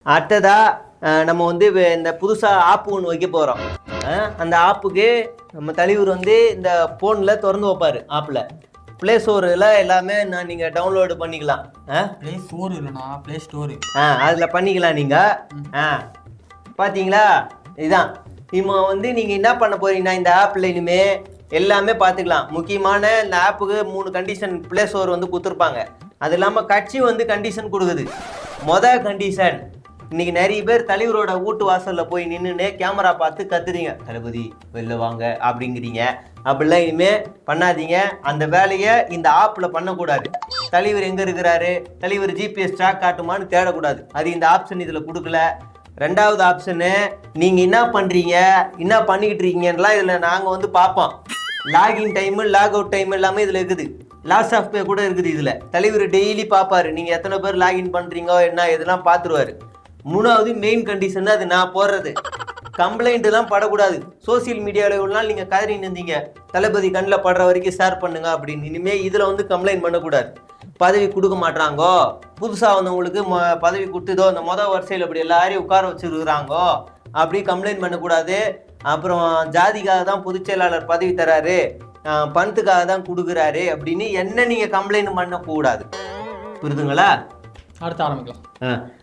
அடுத்ததா நம்ம வந்து இந்த புதுசாக ஆப்பு ஒன்று வைக்க போகிறோம். அந்த ஆப்புக்கு நம்ம தலைவர் வந்து இந்த ஃபோனில் திறந்து வைப்பார். ஆப்பில் ப்ளே ஸ்டோரில் எல்லாமே நீங்கள் டவுன்லோடு பண்ணிக்கலாம். ப்ளே ஸ்டோர் இல்லைண்ணா, ப்ளே ஸ்டோரு. அதில் பண்ணிக்கலாம் நீங்கள். பார்த்தீங்களா, இதுதான் இப்போ வந்து நீங்கள் என்ன பண்ண போறீங்கன்னா இந்த ஆப்பில் இனிமேல் எல்லாமே பார்த்துக்கலாம். முக்கியமான இந்த ஆப்புக்கு 3 கண்டிஷன் ப்ளே ஸ்டோர் வந்து கொடுத்துருப்பாங்க. அது இல்லாமல் கட்சி வந்து கண்டிஷன் கொடுக்குது. மொதல் கண்டிஷன், இன்னைக்கு நிறைய பேர் தலைவரோட வீட்டு வாசலில் போய் நின்றுன்னு கேமரா பார்த்து கத்துறீங்க, தளபதி வெளில வாங்க அப்படிங்கிறீங்க. அப்படிலாம் இனிமேல் பண்ணாதீங்க. அந்த வேலையை இந்த ஆப்பில் பண்ணக்கூடாது. தலைவர் எங்கே இருக்கிறாரு, தலைவர் ஜிபிஎஸ் ட்ராக் காட்டுமான்னு தேடக்கூடாது. அது இந்த ஆப்ஷன் இதில் கொடுக்கல. 2வது ஆப்ஷனு, நீங்கள் என்ன பண்ணுறீங்க, என்ன பண்ணிக்கிட்டு இருக்கீங்கலாம் இதில் நாங்கள் வந்து பார்ப்போம். Login time, log out time எல்லாமே இதில் இருக்குது. லாஸ் ஆஃப் பே கூட இருக்குது. இதில் தலைவர் டெய்லி பார்ப்பாரு, நீங்கள் எத்தனை பேர் லாகின் பண்ணுறீங்கோ என்ன இதெல்லாம் பார்த்துருவாரு. 3வது மெயின் கண்டிஷன், அது நான் போடுறது. கம்ப்ளைண்ட்லாம் படக்கூடாது. சோசியல் மீடியாவில் இவ்வளோ நாள் நீங்கள் கதறின்னு இருந்தீங்க, தளபதி கண்ணில் படுற வரைக்கும் ஷேர் பண்ணுங்க அப்படின்னு. இனிமேல் இதில் வந்து கம்ப்ளைண்ட் பண்ணக்கூடாது. பதவி கொடுக்க மாட்டாங்கோ, புதுசாக வந்தவங்களுக்கு பதவி கொடுத்துதோ அந்த மொதல் வரிசையில் அப்படி எல்லாரையும் உட்கார வச்சுருக்குறாங்கோ அப்படி கம்ப்ளைண்ட் பண்ணக்கூடாது. அப்புறம் ஜாதிக்காக தான் பொதுச் செயலாளர் பதவி தராரு, பணத்துக்காக தான் கொடுக்குறாரு அப்படின்னு என்ன நீங்கள் கம்ப்ளைண்ட் பண்ணக்கூடாது. புரியுதுங்களா? அடுத்து ஆரம்பிக்கலாம்.